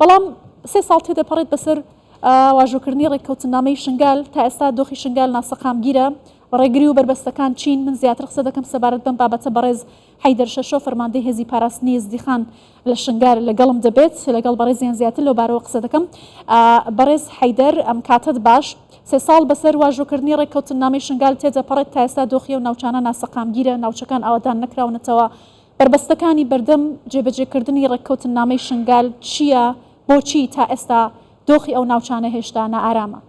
بەڵام 3 ساڵ تێدەپەڕێت بەسەر واژۆکردنی ڕێککەوتنامەی شنگال تا ئێستا دۆخی شنگال ناسەقامگیرە ڕێگری و بربەستەکان چین. من زیاتر قسە دەکەم سەبارەت بەم بابەتە بەڕێز حەیدەر شەشۆ فەرماندەی هێزی پاراستنی یزدیخان لە شنگار لەگەڵم دەبێت لەگەڵ بەڕێزیان زیاتر لەو بارەوە قسە دەکەم. بەڕێز حەیدەر ئەم کاتت باش 3 ساڵ بەسەر واژۆکردنی ڕێککەوتنامەی شنگال تێدەپەڕێت تا ئێستا دۆخی و ناوچانە ناسەقامگیرە ناوچەکان ئاوادان نەکراونەتەوە بربەستەکانی بەردەم جێبەجێکردنی ڕێککەوتنامەی شنگال چییە بۆچی تا ئێستا دۆخی ئەو ناوچانە هێشتا نائارامە؟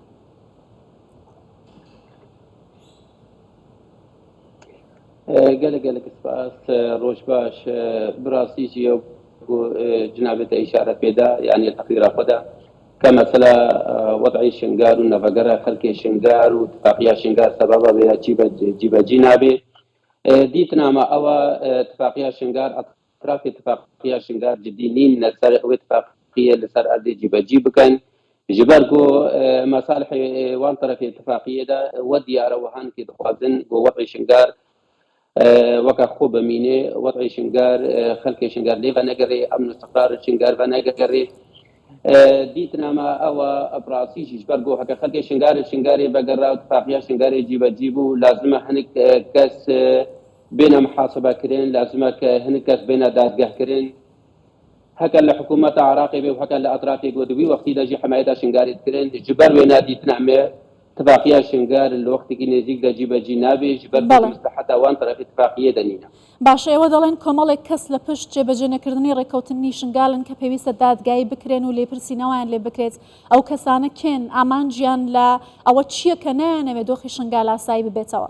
گەلک سپاس ڕۆژ باش بڕاستیجی جنابێتە ئیشارە پێدا یعنی تەقدیرا خۆدا کە مەسەلە وەضعی شنگار و نەڤەگەرە خەڵکی شنگار و اتفاقیە شنگار سەبەبە بێ جیبەجی نابێ دیتنامە ئەوە اتفاقیە شنگار ئەطراف اتفاقیە شنگار جدی نین لەسەر ئەو اتفاقیە لەسەر ئەردی جیبەجی بکەن جبرگو مصالح وان طرف اتفاقية دا وديارة وهان كي دخوازن ووضع شنگار وكا خوب ميني وضع شنگار خلق شنگار ليفا نقري امن استقرار شنگار فنقري ديتنا ما او ابراسي جبرگو هكا خلق شنگاري بقرا اتفاقية شنگاري جيبو لازمه هنك كاس بين محاسبة كرين لازمه هنك كاس بين دادگاه كرين هكا لحكومة عراقي وهكا لأطراف قدوي وقتي داجي حماية شنغاري تكرين جبر وينادي تنعمي اتفاقية شنغار الوقت كي نزيك داجي بجي نابي جبر مصلحة وان طرف اتفاقية دنينا باش ئێوە دەڵێن کۆمەڵێک کەس لە پشت جێبەجێنەکردنی ڕێککەوتنی شنگالن کە پێویستە دادگایی بکرێن و لێپرسینەوەیان لێ بکرێت ئەو کەسانە کێن ئامانجیان لە ئەوە چییە کە نایانەوێت دۆخی شنگال ئاسایی ببێتەوە؟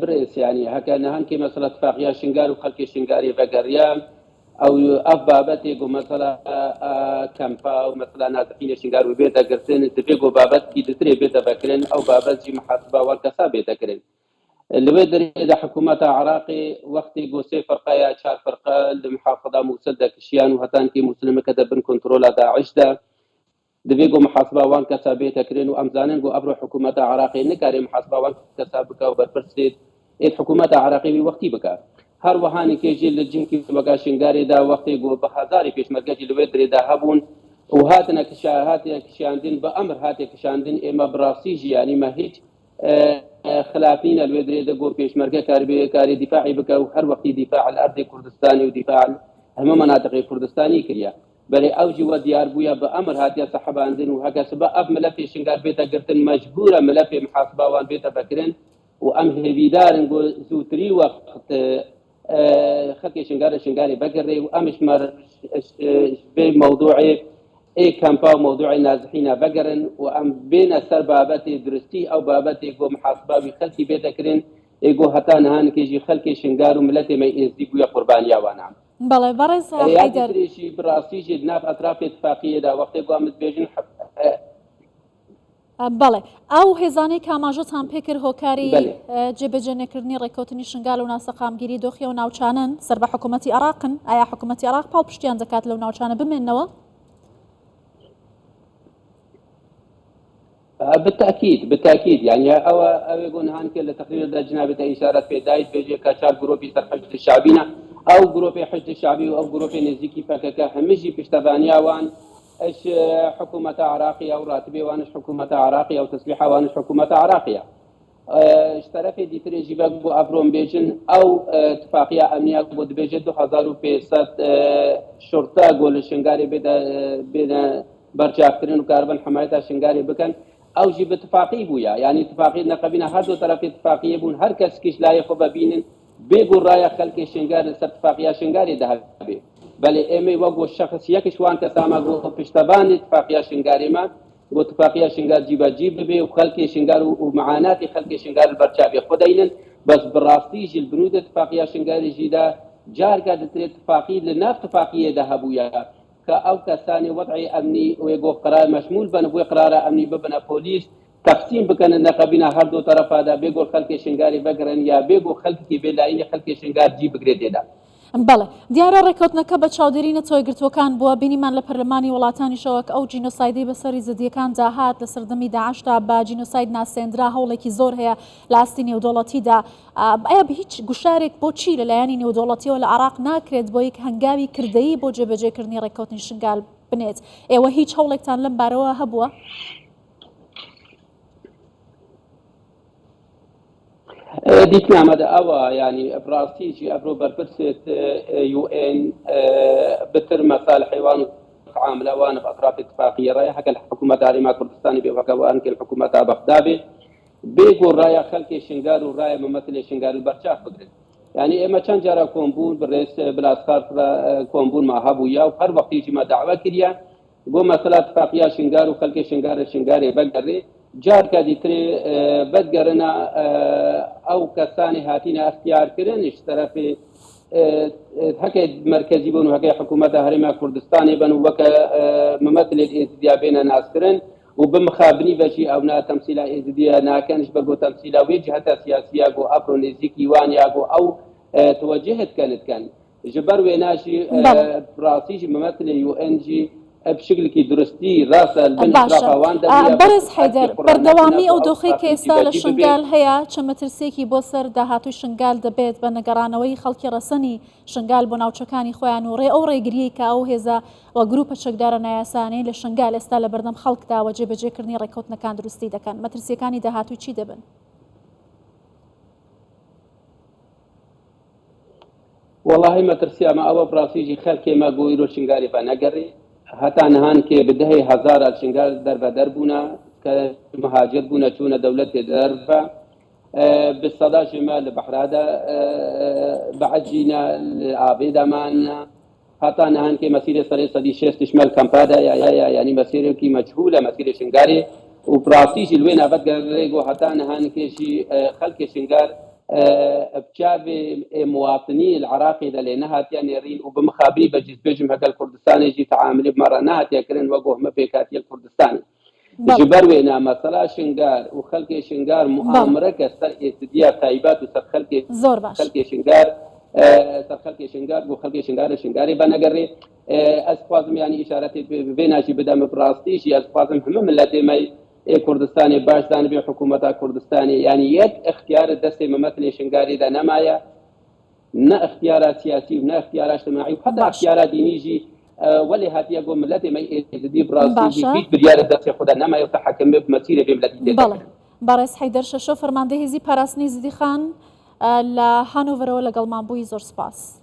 بريس يعني هكا نهانكي مثلا اتفاقية شنغار وخلقي شنغاري بقريام او بابتي قو مثلا كامبا ومثلا نازحين شنغار وبيتا قرسين تفيقو بابت كي تتري بيتا بكرين او بابت جي محاسبة والكسا بيتا كرين اللي بيدري اذا حكومة عراقي وقتي قو سي فرقة يا 4 فرقة المحافظة موسدة كشيان وهتان كي مسلمة كده بن كنترولا داعش ده دبيقو محاسبة وان كسابي تكرين وامزانين قو ابرو حكومة عراقي نكاري محاسبة وان كسابك وبرفرسيد ايد حكومة عراقي بوقتي بكا هر وهاني كيجي للجنكي وقا شنغاري دا وقتي قو بحزاري بيش مرقاجي لويدري دا هبون وهاتنا كشاهاتي كشاندين بأمر هاتي كشاندين اما براسيجي يعني ما هيج خلافين الويدري دا قو بيش مرقا كاري دفاعي بكا وهر وقتي دفاع الارض كردستاني ودفاع هم مناطق كردستاني كريا بل اوجي وديار بويا بامر هاتيا صحبان دين وهكا سبب ملف شنغار بيتا قرتن مجبوره ملف محاسبه وان بيتا بكرين وام هبيدار نقول زوتري وقت خلقي شنغاري بقري وامش مر بموضوعي اي كامبا موضوعي نازحين بقرن وام بين سربابتي درستي او بابتي جو محاسبه بخلقي بيتا كرين يقول هتان هان كيجي خلقي شنغار وملتي ما يزدي بويا قربانيا وانعم بەڵێ بەڕێز حەیدەر درێژی بڕاستیژی ناف ئەطراف اتفاقیەدا وەختێ گوامت بێژن بەڵێ ئەو هێزانەی کاماژۆتان پێکرد هۆکاری جێبەجێنێکردنی ڕێککەوتنی شنگال و ناسەقامگیری دۆخی و ناوچانن سەر بە حکوومەتی عراقن ئایا حکوومەتی عراق پاڵ پشتیان دەکات لەو ناوچانە بمێننەوە؟ بالتأكيد يعني أو يقول هانك لتقرير جنابة إشارة في دايت بيجي كاشار جروبي سر حشد الشعبينا أو جروبي حشد الشعبي أو جروبي نزيكي فكك همجي بيشتبانيا وان إيش حكومة عراقية أو راتبي وانش حكومة عراقية أو تسليحة وانش حكومة عراقية اشترفي دي تريجي بقو أفروم بيجن أو اتفاقية أمنية بود بيجن 2500 شرطة قول شنغاري بدا برجافترين وكاربن حمايتها شنغاري بكن او جي باتفاقي بويا يعني اتفاقيه نقبنا هذو طرف اتفاقيه بون هر کس كيش لا يخوب بينن بيقول رايا خلق شنغار اتفاقيه شنغاري ذهبي بل ايمي وقو الشخص يكش وان كساما قو بشتبان اتفاقيه شنغاري ما واتفاقيه شنغار جيبا جيب بي وخلق شنغار ومعاناه خلق شنغار البرشابي خدينن بس براستيج البنود اتفاقيه شنغاري جيدا جار قاعده اتفاقيه لناف اتفاقيه ذهبويا كأو كساني وضعي أمني ويقول قرار مشمول بنبوي قرار أمني ببنا بوليس تقسيم بكن النقابنا هردو طرف هذا بيقول خلق شنغاري بقرن يا بيقول خلق كي بلاين خلق شنغار جي بقري دا بەڵێ دیارە ڕێککەوتنەکە بە چاودێری نەتەوەی گرتوەکان بووە بینیمان لە پەرلەمانی وڵاتانیشەوە کە ئەو جینۆسایدی بەسەری زەدیەکان داهات لە سەردەمی داعشتا بە جینۆساید ناسێنرا هەوڵێکی زۆر هەیە لە ئاستی نێودوڵەتیدا ئایا بە هیچ گوشارێک بۆچی لەلایەنی نێودوڵەتیەوە لە عێراق ناکرێت بۆ یەک هەنگاوی کردەیی بۆ جێبەجێکردنی ڕێککەوتنی شنگال بنێت ئێوە هیچ هەوڵێکتان لەم بارەوە هەبووە؟ دیتنامەدا ئەوە ینی ڕاستیجی ئەبرۆ بەرپرسێت UN بتر مەسال حیوان عاملەوان بأطراف اتفاقية رايح حق الحكومة دارما كردستاني بوكوان الحكومة بغداد بيقو رايا خلق شنغار ورايا ممثل شنغار البرشاف بدري يعني اما كان جرى كومبون بالرئيس بالاسكار كومبون مع هابويا وهر وقت يجي ما دعوه كريا قوم مثلا اتفاقية شنغار وخلق شنغار بقدري جار كادي تري بدقرنا او كساني هاتينا اختيار كرن اشترى في هكا مركزي بون وهكا حكومة هرما كردستاني بن وكا ممثل الانتداب بين ناس كرن وبمخابني بشي او نا تمثيل ازديا نا كانش بقو تمثيل وجهة سياسية جو ابرو نزيكي وانيا جو او توجهت كان جبر ويناشي براسيج ممثل UN جي بشكل كي درستي راس باشە بەرز حەیدەر بەردەوامی ئەو دۆخی کە ئێستا لە شنگال هەیە چەند مەترسێکی بۆ سەر داهاتووی شنگال دەبێت بە نەگەڕانەوەی خەڵکی ڕەسەنی شنگال بۆ ناوچەکانی خۆیان و ڕێ ئەو ڕێگریەی کە ئەو هێزە و گروپە چەکدارە نایاسانەی لە شنگال ئێستا لە بەردەم خەڵکداوە جێبەجێکردنی ڕێککەوتنەکان دروستی دەکەن مەترسیەکانی داهاتووی چی دەبن؟ والله مەترسیە ما ئەوە براسیجی خەڵکێ ما گۆیرۆ شنگاری بە نەگەڕی هەتا نەهان کێ بدەهەی هەزارە شنگال دەربەدەر بوونە کە مهاجر بوونە چوونە دەولەتێ دەربە بالصدا شمال بحرادا بعجينا العابدة معنا حتى نهان كي مسيرة صدي شيست شمال كامبادا يعني مسيرة كي مجهولة مسيرة شنغاري وبراسيش الوين أبد قريقو حتى نهان كي شي خلق شنغار بشاب مواطني العراقي ده لأنها تيانيرين وبمخابري بجيز بيجم هكا الكردستاني يجي تعامل بمرانات يكرن وقوه مبيكاتي الكردستاني جبر وينا مثلا شنغار وخلق شنغار مؤامرة كسر اتديا تايبات وسر خلق شنغار سر خلق شنغار وخلق شنغاري بنقري اسفازم يعني اشارتي بيناشي بدم براستيش اسفازم هم ملتي مي كردستاني باشدان بحكومة كردستاني يعني يد اختيار الدستي ممثل شنغاري ده نمايا نا اختيارات سياسي ونا اختيارات اجتماعي وحتى اختيارات دينيجي ولی هاتی اگه ملت ما ازدی براستی بیت بدیار دست خدا نما یتحکم بمسیر بملتی بله بارس حیدر ششو فرمانده هزی پراسنی زدی خان ل هانوور و لگل مانبوی زور سپاس